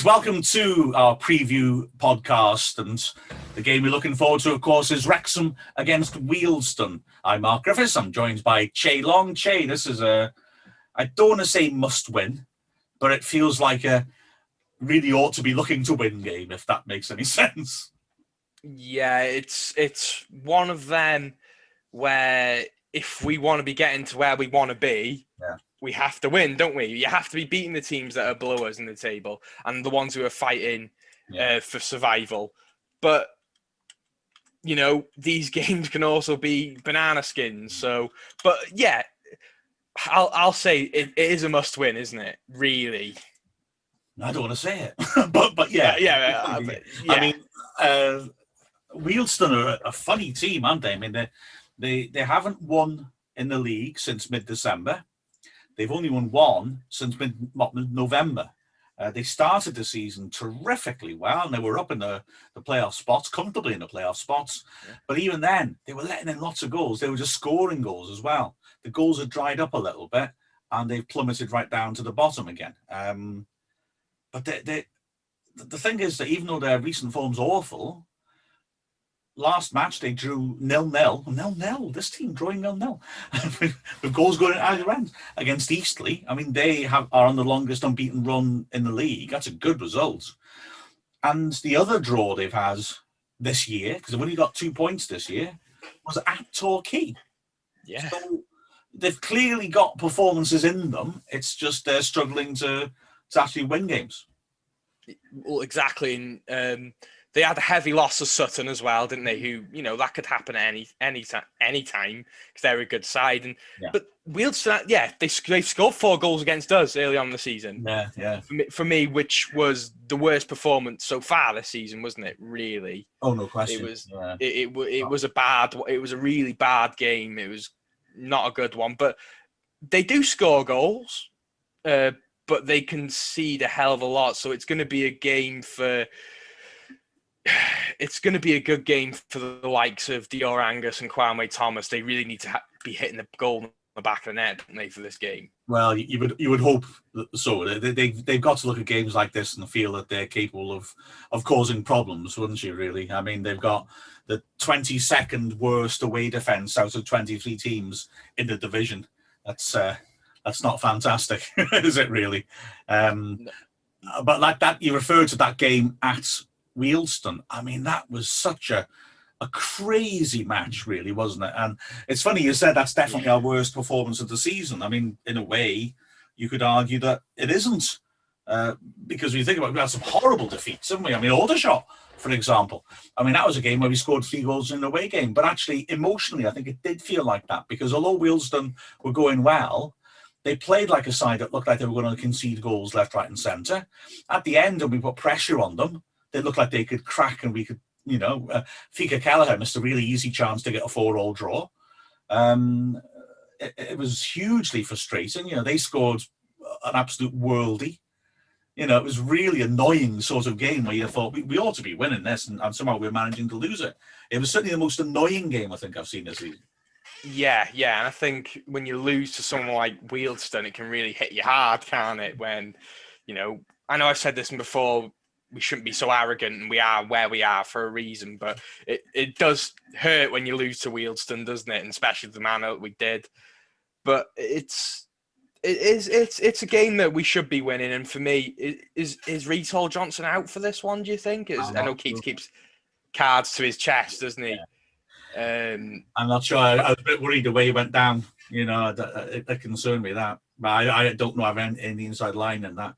welcome to our preview podcast. And the game we're looking forward to, of course, is Wrexham against Wealdstone. I'm Mark Griffiths. I'm joined by Chay Long. Chay, this is I don't want to say must win, but it feels like a really ought to be looking to win game, if that makes any sense. Yeah, it's one of them where if we want to be getting to where we want to be, we have to win, don't we? You have to be beating the teams that are below us in the table and the ones who are fighting for survival. But, you know, these games can also be banana skins. So, but yeah, I'll say it is a must win, isn't it? Really. I don't want to say it, but yeah. I mean, Wealdstone are a funny team, aren't they? I mean, they haven't won in the league since mid-December. They've only won one since mid-November. They started the season terrifically well, and they were up in the playoff spots, comfortably in the playoff spots. Yeah. But even then, they were letting in lots of goals. They were just scoring goals as well. The goals had dried up a little bit, and they've plummeted right down to the bottom again. But the thing is that even though their recent form's awful, last match they drew 0-0. 0-0. This team drawing 0-0 with goals going at either end against Eastleigh. I mean, they are on the longest unbeaten run in the league. That's a good result. And the other draw they've had this year, because they've only got 2 points this year, was at Torquay. Yeah. So they've clearly got performances in them. It's just they're struggling to actually win games. Well, exactly. And they had a heavy loss of Sutton as well, didn't they? Who, you know, that could happen at any time because they're a good side. And but Wealdstone, they've scored 4 goals against us early on in the season. Yeah. For me, which was the worst performance so far this season, wasn't it? Really. Oh, no question. It was. It was a really bad game. It was not a good one. But they do score goals, but they concede a hell of a lot. So it's going to be a game for. It's going to be a good game for the likes of Dior Angus and Kwame Thomas. They really need to be hitting the goal in the back of the net, don't they, for this game? Well, you would hope so. They've got to look at games like this and feel that they're capable of causing problems, wouldn't you? Really? I mean, they've got the 22nd worst away defense out of 23 teams in the division. That's not fantastic, is it? Really? No. But like that, you referred to that game at Wealdstone. I mean, that was such a crazy match, really, wasn't it? And it's funny you said that's definitely our worst performance of the season. I mean, in a way, you could argue that it isn't, because when you think about it, we had some horrible defeats, haven't we? I mean, Aldershot, for example. I mean, that was a game where we scored 3 goals in an away game, but actually, emotionally, I think it did feel like that, because although Wealdstone were going well, they played like a side that looked like they were going to concede goals left, right, and centre. At the end, and we put pressure on them, they looked like they could crack, and we could, you know, Fika Kelleher missed a really easy chance to get a 4-4 draw. It was hugely frustrating. You know, they scored an absolute worldie. You know, it was really annoying sort of game where you thought we ought to be winning this, and somehow we're managing to lose it. It was certainly the most annoying game I think I've seen this season. Yeah, and I think when you lose to someone like Wealdstone, it can really hit you hard, can't it? When, you know, I know I've said this before, we shouldn't be so arrogant, and we are where we are for a reason, but it does hurt when you lose to Wealdstone, doesn't it? And especially the manner that we did. But it's a game that we should be winning. And for me, is Reece Hall-Johnson out for this one, do you think? I know Keats keeps cards to his chest, doesn't he? Yeah. I'm not sure. I was a bit worried the way he went down. You know, that concerned me, that. But I don't know if I'm in the inside line in that.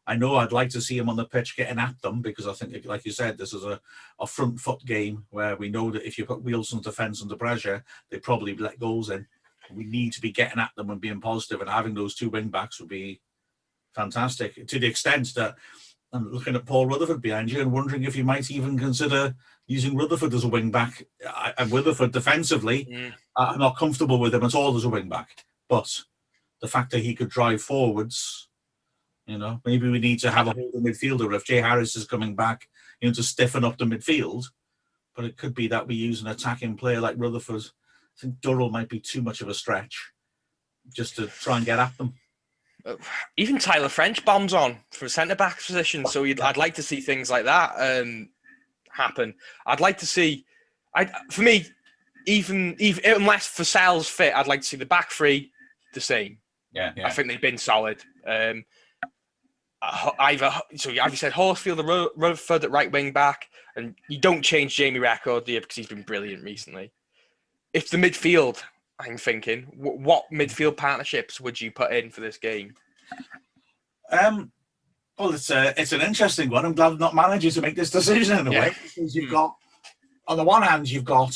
I know I'd like to see him on the pitch getting at them, because I think, like you said, this is a front foot game where we know that if you put Wealdstone's defence under pressure, they probably let goals in. We need to be getting at them and being positive, and having those 2 wing backs would be fantastic, to the extent that I'm looking at Paul Rutherford behind you and wondering if you might even consider using Rutherford as a wing back. And Rutherford defensively, I'm not comfortable with him at all as a wing back, but the fact that he could drive forwards, you know, maybe we need to have a holding midfielder if Jay Harris is coming back, you know, to stiffen up the midfield. But it could be that we use an attacking player like Rutherford. I think Durrell might be too much of a stretch just to try and get at them. Even Tyler French bombs on for a centre-back position. So I'd like to see things like that happen. I'd like to see, for me, even unless Vassell's fit, I'd like to see the back three the same. Yeah. I think they've been solid. So you said Horsfield or Rutherford at right wing back, and you don't change Jamie Record, do you? Because he's been brilliant recently. If the midfield, I'm thinking, what midfield partnerships would you put in for this game? Well, it's an interesting one. I'm glad I'm not managing to make this decision in a way, because you've got, on the one hand, you've got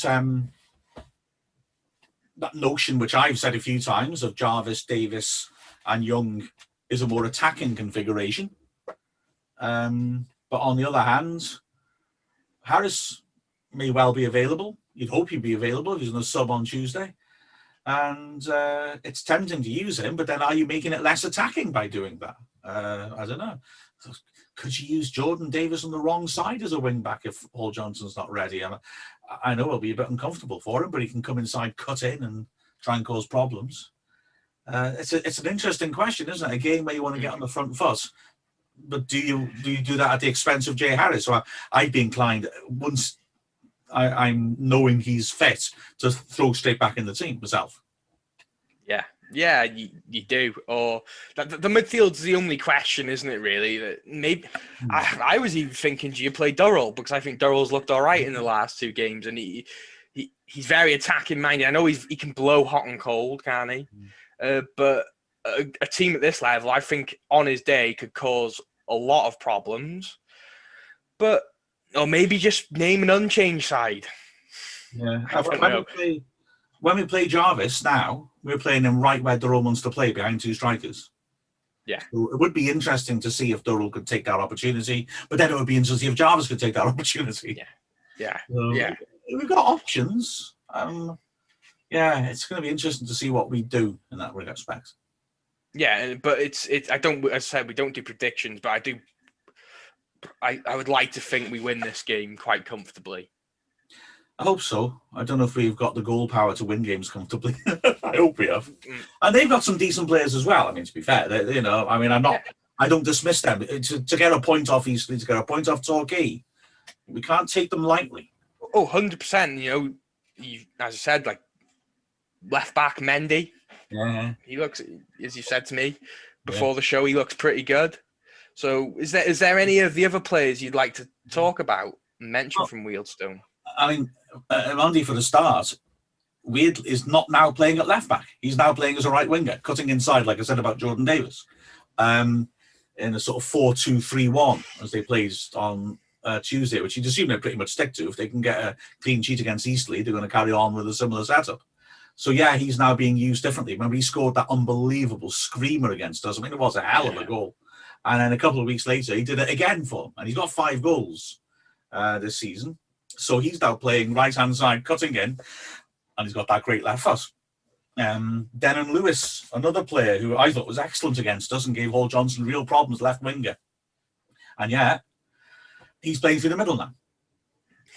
that notion, which I've said a few times, of Jarvis, Davis, and Young is a more attacking configuration. But on the other hand, Harris may well be available. You'd hope he'd be available if he's on a sub on Tuesday. And it's tempting to use him, but then are you making it less attacking by doing that? I don't know. Could you use Jordan Davis on the wrong side as a wing back if Paul Johnson's not ready? I know it'll be a bit uncomfortable for him, but he can come inside, cut in, and try and cause problems. It's an interesting question, isn't it? A game where you want to get on the front foot, but do you do that at the expense of Jay Harris? So I'd be inclined, once I'm knowing he's fit, to throw straight back in the team myself. Yeah, you do. Or the midfield's the only question, isn't it? Really, that maybe I was even thinking, do you play Durrell? Because I think Durrell's looked all right in the last two games, and he's very attacking minded. I know he can blow hot and cold, can't he? But a team at this level, I think on his day could cause a lot of problems. But or maybe just name an unchanged side. Yeah, when we play Jarvis now, we're playing him right where Durrell wants to play, behind two strikers. Yeah. So it would be interesting to see if Durrell could take that opportunity, but then it would be interesting if Jarvis could take that opportunity. Yeah. We've got options. It's going to be interesting to see what we do in that respect. Yeah, but it's I don't, as I said, we don't do predictions, but I would like to think we win this game quite comfortably. I hope so. I don't know if we've got the goal power to win games comfortably. I hope we have. And they've got some decent players as well. I mean, to be fair, I don't dismiss them. To get a point off Eastleigh, to get a point off Torquay, we can't take them lightly. Oh, 100%. You as I said, like left back Mendy. Yeah. He looks, as you said to me before the show, he looks pretty good. So is there any of the other players you'd like to talk about, mention from Wealdstone? I mean, Andy, for the start, Weird is not now playing at left back. He's now playing as a right winger, cutting inside, like I said about Jordan Davis, in a sort of 4-2-3-1 as they played on Tuesday, which you'd assume they pretty much stick to. If they can get a clean sheet against Eastleigh, they're going to carry on with a similar setup. So yeah, he's now being used differently. Remember, he scored that unbelievable screamer against us. I mean, it was a hell of a goal. And then a couple of weeks later, he did it again for them, and he's got 5 goals this season. So he's now playing right-hand side, cutting in, and he's got that great left foot. Denon Lewis, another player who I thought was excellent against us and gave Hall Johnson real problems, left winger. And yeah, he's playing through the middle now.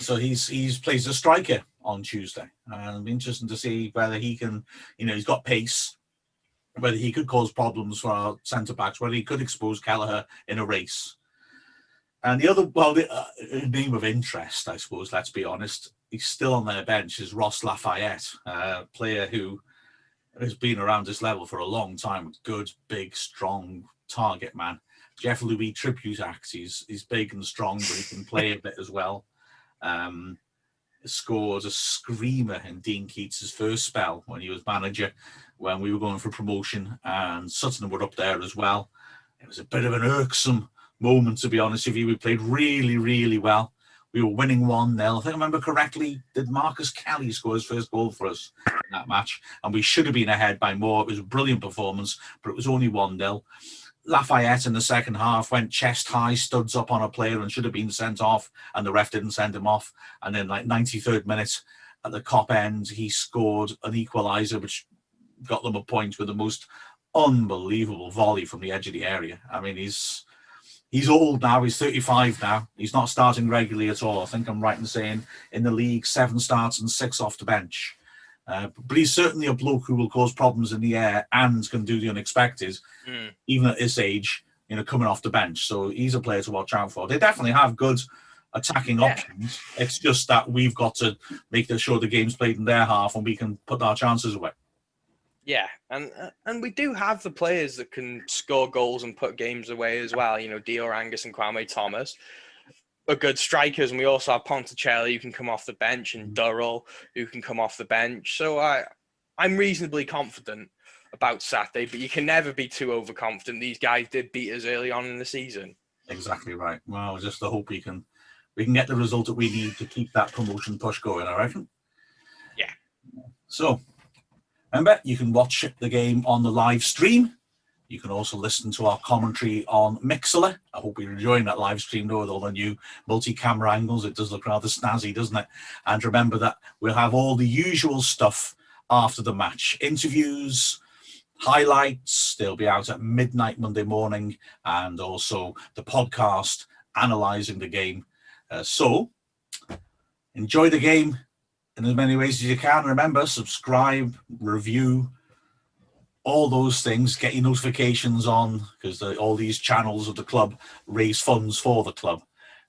So he's plays a striker on Tuesday. And it'll be interesting to see whether he can, he's got pace, whether he could cause problems for our centre-backs, whether he could expose Kelleher in a race. And the other, the name of interest, I suppose, let's be honest, he's still on their bench, is Ross Lafayette, a player who has been around this level for a long time. Good, big, strong target man. Jeff Louis tribute acts. He's big and strong, but he can play a bit as well. Scored a screamer in Dean Keats' first spell when he was manager, when we were going for promotion, and Sutton were up there as well. It was a bit of an irksome moment, to be honest with you. We played really, really well. We were winning 1-0. I think I remember correctly, did Marcus Kelly score his first goal for us in that match? And we should have been ahead by more. It was a brilliant performance, but it was only 1-0. Lafayette in the second half went chest high, studs up on a player and should have been sent off, and the ref didn't send him off. And then, 93rd minute, at the Cop end, he scored an equaliser, which got them a point with the most unbelievable volley from the edge of the area. I mean, he's old now. He's 35 now. He's not starting regularly at all. I think I'm right in saying in the league, 7 starts and 6 off the bench. But he's certainly a bloke who will cause problems in the air and can do the unexpected, even at this age, coming off the bench. So he's a player to watch out for. They definitely have good attacking options. It's just that we've got to make sure the game's played in their half and we can put our chances away. Yeah, and we do have the players that can score goals and put games away as well. Dior Angus and Kwame Thomas are good strikers, and we also have Ponticelli who can come off the bench and Durrell who can come off the bench. So I'm reasonably confident about Saturday, but you can never be too overconfident. These guys did beat us early on in the season. Exactly right. Well, just to hope we can get the result that we need to keep that promotion push going, I reckon. Yeah. So, remember, you can watch the game on the live stream. You can also listen to our commentary on Mixlr. I hope you're enjoying that live stream, though, with all the new multi-camera angles. It does look rather snazzy, doesn't it? And remember that we'll have all the usual stuff after the match. Interviews, highlights, they'll be out at midnight Monday morning, and also the podcast analysing the game. So, enjoy the game in as many ways as you can. Remember, subscribe, review, all those things. Get your notifications on, because all these channels of the club raise funds for the club.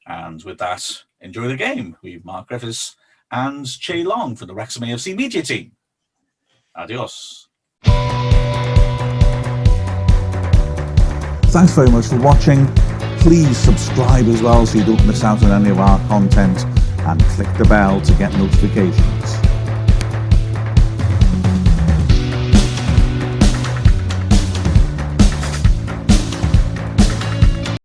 And with that, enjoy the game. We've Mark Griffiths and Chay Long from the Wrexham AFC media team. Adios. Thanks very much for watching. Please subscribe as well so you don't miss out on any of our content, and click the bell to get notifications.